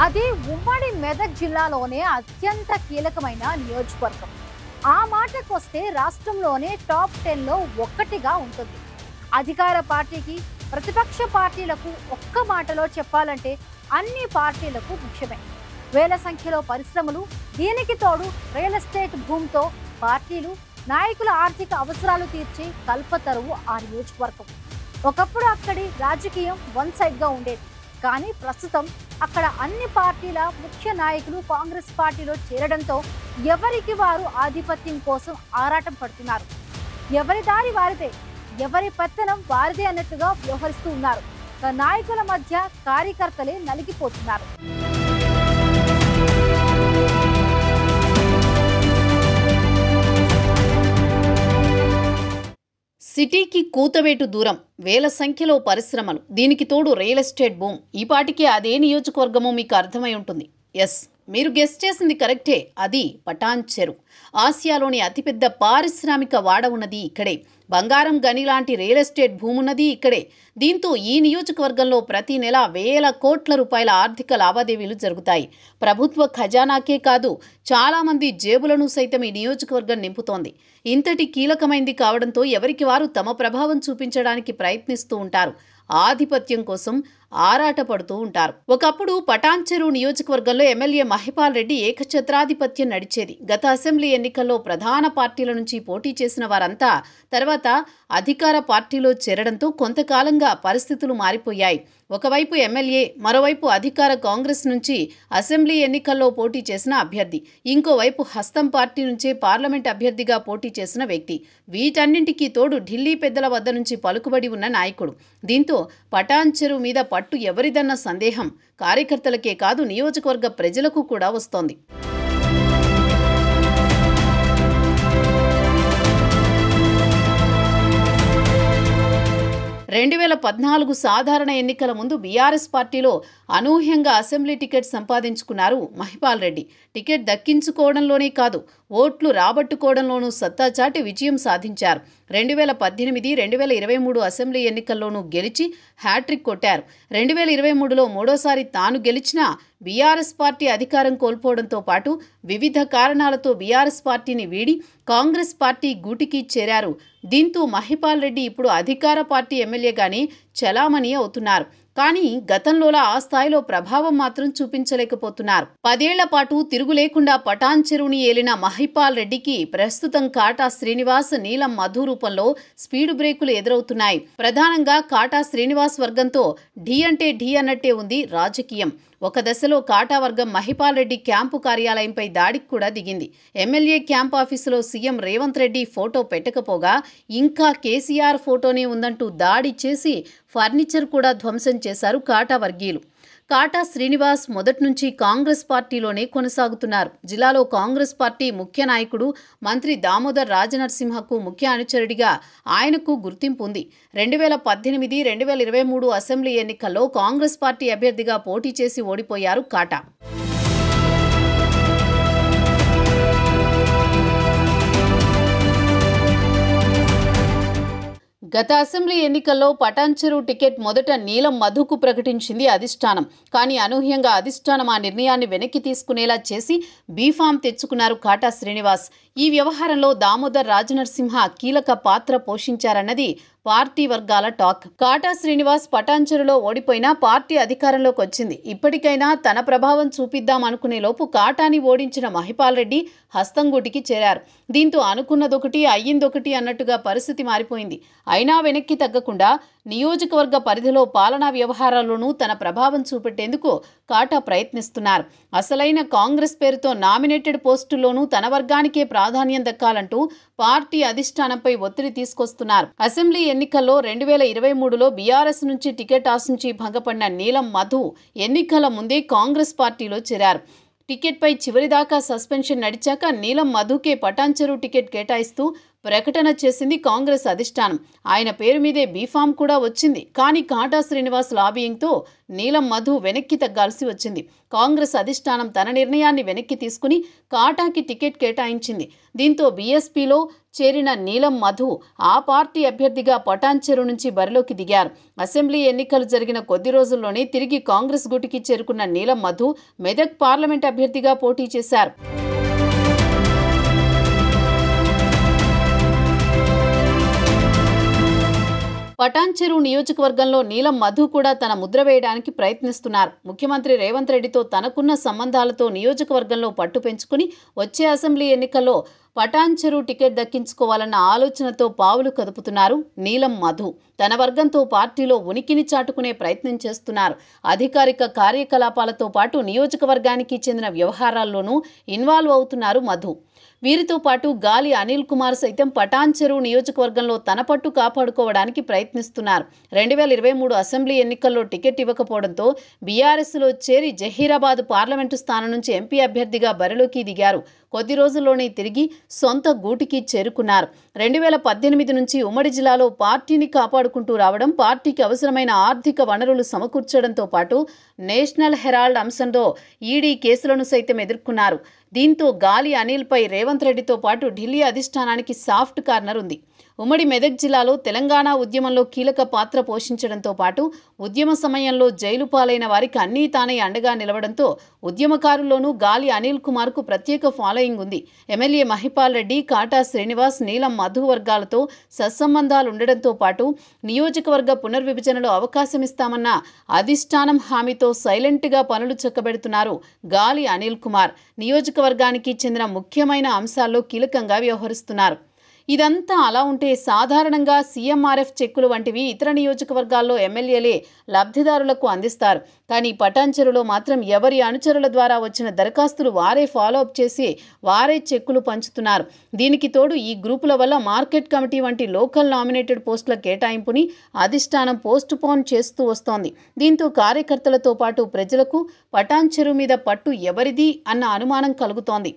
అది ఉమ్మడి మెదక్ జిల్లాలోనే అత్యంత కీలకమైన నియోజకవర్గం. ఆ మాటకొస్తే రాష్ట్రంలోనే టాప్ 10లో ఒక్కటిగా ఉంటుంది. అధికార పార్టీకి, ప్రతిపక్ష పార్టీలకు ఒక్క మాటలో చెప్పాలంటే అన్ని పార్టీలకు ముఖ్యమే. వేల సంఖ్యలో పరిశ్రమలు, దీనికి తోడు రియల్ ఎస్టేట్ భూమితో పార్టీలు, నాయకుల ఆర్థిక అవసరాలు తీర్చే కల్పతరువు ఆ నియోజకవర్గం. ఒకప్పుడు అక్కడి రాజకీయం వన్ సైడ్గా ఉండేది. కానీ ప్రస్తుతం అక్కడ అన్ని పార్టీల ముఖ్య నాయకులు కాంగ్రెస్ పార్టీలో చేరడంతో ఎవరికి వారు ఆధిపత్యం కోసం ఆరాటం పడుతున్నారు. ఎవరి దారి వారిదే, ఎవరి పెత్తనం వారిదే అన్నట్టుగా వ్యవహరిస్తూ ఉన్నారు. నాయకుల మధ్య కార్యకర్తలే నలిగిపోతున్నారు. సిటీకి కూతవేటు దూరం, వేల సంఖ్యలో పరిశ్రమలు, దీనికి తోడు రియల్ ఎస్టేట్ భూమ్. ఈ పాటికి అదే నియోజకవర్గమో మీకు అర్థమై ఉంటుంది. ఎస్, మీరు గెస్ట్ చేసింది కరెక్టే. అది పటాన్ చెరు. ఆసియాలోని అతిపెద్ద పారిశ్రామిక వాడ ఉన్నది ఇక్కడే. బంగారం గని లాంటి రియల్ ఎస్టేట్ భూమి ఉన్నది ఇక్కడే. దీంతో ఈ నియోజకవర్గంలో ప్రతి నెల వేల కోట్ల రూపాయల ఆర్థిక లావాదేవీలు జరుగుతాయి. ప్రభుత్వ ఖజానాకే కాదు, చాలామంది జేబులను సైతం ఈ నియోజకవర్గం నింపుతోంది. ఇంతటి కీలకమైంది కావడంతో ఎవరికి వారు తమ ప్రభావం చూపించడానికి ప్రయత్నిస్తూ ఉంటారు. ఆధిపత్యం కోసం ఆరాటపడుతూ ఉంటారు. ఒకప్పుడు పటాన్ చెరు నియోజకవర్గంలో ఎమ్మెల్యే మహిపాల్ రెడ్డి ఏకఛత్రాధిపత్యం నడిచేది. గత అసెంబ్లీ ఎన్నికల్లో ప్రధాన పార్టీల నుంచి పోటీ చేసిన వారంతా తర్వాత అధికార పార్టీలో చేరడంతో కొంతకాలంగా పరిస్థితులు మారిపోయాయి. ఒకవైపు ఎమ్మెల్యే, మరోవైపు అధికార కాంగ్రెస్ నుంచి అసెంబ్లీ ఎన్నికల్లో పోటీ చేసిన అభ్యర్థి, ఇంకోవైపు హస్తం పార్టీ నుంచే పార్లమెంట్ అభ్యర్థిగా పోటీ చేసిన వ్యక్తి. వీటన్నింటికీ తోడు ఢిల్లీ పెద్దల వద్ద నుంచి పలుకుబడి ఉన్న నాయకుడు. దీంతో పటాన్ చెరు మీద పట్టు ఎవరిదన్న సందేహం కార్యకర్తలకే కాదు, నియోజకవర్గ ప్రజలకు కూడా వస్తోంది. 2014 సాధారణ ఎన్నికల ముందు బీఆర్ఎస్ పార్టీలో అనూహ్యంగా అసెంబ్లీ టికెట్ సంపాదించుకున్నారు మహిపాల్ రెడ్డి. టికెట్ దక్కించుకోవడంలోనే కాదు, ఓట్లు రాబట్టుకోవడంలోనూ సత్తా చాటి విజయం సాధించారు. 2018, 2023 అసెంబ్లీ ఎన్నికల్లోనూ గెలిచి హ్యాట్రిక్ కొట్టారు. 2023లో మూడోసారి తాను గెలిచినా బీఆర్ఎస్ పార్టీ అధికారం కోల్పోవడంతో పాటు వివిధ కారణాలతో బీఆర్ఎస్ పార్టీని వీడి కాంగ్రెస్ పార్టీ గూటికి చేరారు. దీంతో మహిపాల్ రెడ్డి ఇప్పుడు అధికార పార్టీ ఎమ్మెల్యేగానే చలామణి అవుతున్నారు. కానీ గతంలోలా ఆ స్థాయిలో ప్రభావం మాత్రం చూపించలేకపోతున్నారు. 10 ఏళ్ల పాటు తిరుగు లేకుండా పటాన్ చెరువుని ఏలిన మహిపాల్ రెడ్డికి ప్రస్తుతం కాటా శ్రీనివాస్, నీలం మధు రూపంలో స్పీడ్ బ్రేకులు ఎదురవుతున్నాయి. ప్రధానంగా కాటా శ్రీనివాస్ వర్గంతో ఢీ అంటే ఢీ అన్నట్టే ఉంది రాజకీయం. ఒక దశలో కాటా వర్గం మహిపాల్ రెడ్డి క్యాంపు కార్యాలయంపై దాడికి కూడా దిగింది. ఎమ్మెల్యే క్యాంప్ ఆఫీసులో సీఎం రేవంత్ రెడ్డి ఫోటో పెట్టకపోగా ఇంకా కేసీఆర్ ఫోటోనే ఉందంటూ దాడి చేసి ఫర్నిచర్ కూడా ధ్వంసం చేశారు కాటా వర్గీయులు. కాటా శ్రీనివాస్ మొదటి నుంచి కాంగ్రెస్ పార్టీలోనే కొనసాగుతున్నారు. జిల్లాలో కాంగ్రెస్ పార్టీ ముఖ్య నాయకుడు మంత్రి దామోదర్ రాజనరసింహకు ముఖ్య అనుచరుడిగా ఆయనకు గుర్తింపు ఉంది. 2018, 2023 అసెంబ్లీ ఎన్నికల్లో కాంగ్రెస్ పార్టీ అభ్యర్థిగా పోటీ చేసి ఓడిపోయారు కాటా. గత అసెంబ్లీ ఎన్నికల్లో పటాన్ చెరు టికెట్ మొదట నీలం మధుకు ప్రకటించింది అధిష్టానం. కానీ అనూహ్యంగా అధిష్టానం ఆ నిర్ణయాన్ని వెనక్కి తీసుకునేలా చేసి బీఫామ్ తెచ్చుకున్నారు కాటా శ్రీనివాస్. ఈ వ్యవహారంలో దామోదర్ రాజనరసింహ కీలక పాత్ర పోషించారన్నది పార్టీ వర్గాల టాక్. కాటా శ్రీనివాస్ పటాన్ చెరులో ఓడిపోయినా పార్టీ అధికారంలోకి వచ్చింది. ఇప్పటికైనా తన ప్రభావం చూపిద్దాం అనుకునే లోపు కాటాని ఓడించిన మహిపాల్ రెడ్డి హస్తంగూటికి చేరారు. దీంతో అనుకున్నదొకటి అయ్యిందొకటి అన్నట్టుగా పరిస్థితి మారిపోయింది. అయినా వెనక్కి తగ్గకుండా నియోజకవర్గ పరిధిలో పాలనా వ్యవహారాల్లోనూ తన ప్రభావం చూపెట్టేందుకు కాటా ప్రయత్నిస్తున్నారు. అసలైన కాంగ్రెస్ పేరుతో నామినేటెడ్ పోస్టుల్లోనూ తన వర్గానికే ప్రాధాన్యం దక్కాలంటూ పార్టీ అధిష్టానంపై ఒత్తిడి తీసుకొస్తున్నారు. అసెంబ్లీ ఎన్నికల్లో 2023లో బీఆర్ఎస్ నుంచి టికెట్ ఆశించి భంగపడిన నీలం మధు ఎన్నికల ముందే కాంగ్రెస్ పార్టీలో చేరారు. టికెట్పై చివరిదాకా సస్పెన్షన్ నడిచాక నీలం మధుకే పటాన్ చెరు టికెట్ కేటాయిస్తూ ప్రకటన చేసింది కాంగ్రెస్ అధిష్టానం. ఆయన పేరు మీదే బీఫామ్ కూడా వచ్చింది. కానీ కాటా శ్రీనివాస్ లాబియింగ్తో నీలం మధు వెనక్కి తగ్గాల్సి వచ్చింది. కాంగ్రెస్ అధిష్టానం తన నిర్ణయాన్ని వెనక్కి తీసుకుని కాటాకి టికెట్ కేటాయించింది. దీంతో బీఎస్పీలో చేరిన నీలం మధు ఆ పార్టీ అభ్యర్థిగా పటాన్చెరు నుంచి బరిలోకి దిగారు. అసెంబ్లీ ఎన్నికలు జరిగిన కొద్ది రోజుల్లోనే తిరిగి కాంగ్రెస్ గూటికి చేరుకున్న నీలం మధు మెదక్ పార్లమెంట్ అభ్యర్థిగా పోటీ చేశారు. పటాన్చెరు నియోజకవర్గంలో నీలం మధు కూడా తన ముద్ర వేయడానికి ప్రయత్నిస్తున్నారు. ముఖ్యమంత్రి రేవంత్ రెడ్డితో తనకున్న సంబంధాలతో నియోజకవర్గంలో పట్టు పెంచుకుని వచ్చే అసెంబ్లీ ఎన్నికల్లో పటాన్చెరు టికెట్ దక్కించుకోవాలన్న ఆలోచనతో పావులు కదుపుతున్నారు నీలం మధు. తన వర్గంతో పార్టీలో ఉనికిని చాటుకునే ప్రయత్నం చేస్తున్నారు. అధికారిక కార్యకలాపాలతో పాటు నియోజకవర్గానికి చెందిన వ్యవహారాల్లోనూ ఇన్వాల్వ్ అవుతున్నారు మధు. వీరితో పాటు గాలి అనిల్ కుమార్ సైతం పటాన్చెరు నియోజకవర్గంలో తన పట్టు కాపాడుకోవడానికి ప్రయత్నిస్తున్నారు. 2023 అసెంబ్లీ ఎన్నికల్లో టికెట్ ఇవ్వకపోవడంతో బీఆర్ఎస్లో చేరి జహీరాబాద్ పార్లమెంటు స్థానం నుంచి ఎంపీ అభ్యర్థిగా బరిలోకి దిగారు. కొద్ది రోజుల్లోనే తిరిగి సొంత గూటికి చేరుకున్నారు. 2018 నుంచి ఉమ్మడి జిల్లాలో పార్టీని కాపాడుకుంటూ రావడం, పార్టీకి అవసరమైన ఆర్థిక వనరులు సమకూర్చడంతో పాటు నేషనల్ హెరాల్డ్ అంశంలో ఈడీ కేసులను సైతం ఎదుర్కొన్నారు. దీంతో గాలి అనిల్పై రేవంత్ రెడ్డితో పాటు ఢిల్లీ అధిష్టానానికి సాఫ్ట్ కార్నర్ ఉంది. ఉమ్మడి మెదక్ జిల్లాలో తెలంగాణ ఉద్యమంలో కీలక పాత్ర పోషించడంతో పాటు ఉద్యమ సమయంలో జైలు పాలైన వారికి అన్నీ తానే అండగా నిలవడంతో ఉద్యమకారుల్లోనూ గాలి అనిల్ కుమార్కు ప్రత్యేక ఫాలోయింగ్ ఉంది. ఎమ్మెల్యే మహిపాల్ రెడ్డి, కాటా శ్రీనివాస్, నీలం మధు వర్గాలతో సత్సంబంధాలుండడంతో పాటు నియోజకవర్గ పునర్విభజనలో అవకాశమిస్తామన్న అధిష్టానం హామీతో సైలెంట్గా పనులు చక్కబెడుతున్నారు గాలి అనిల్ కుమార్. నియోజకవర్గానికి చెందిన ముఖ్యమైన అంశాల్లో కీలకంగా వ్యవహరిస్తున్నారు. ఇదంతా అలా ఉంటే సాధారణంగా సీఎంఆర్ఎఫ్ చెక్కులు వంటివి ఇతర నియోజకవర్గాల్లో ఎమ్మెల్యేలే లబ్ధిదారులకు అందిస్తారు. కానీ పటాన్చెరులో మాత్రం ఎవరి అనుచరుల ద్వారా వచ్చిన దరఖాస్తులు వారే ఫాలో అప్ చేసి వారే చెక్కులు పంచుతున్నారు. దీనికి తోడు ఈ గ్రూపుల వల్ల మార్కెట్ కమిటీ వంటి లోకల్ నామినేటెడ్ పోస్టుల కేటాయింపుని అధిష్టానం పోస్ట్ పోన్ చేస్తూ వస్తోంది. దీంతో కార్యకర్తలతో పాటు ప్రజలకు పటాన్చెరు మీద పట్టు ఎవరిది అన్న అనుమానం కలుగుతోంది.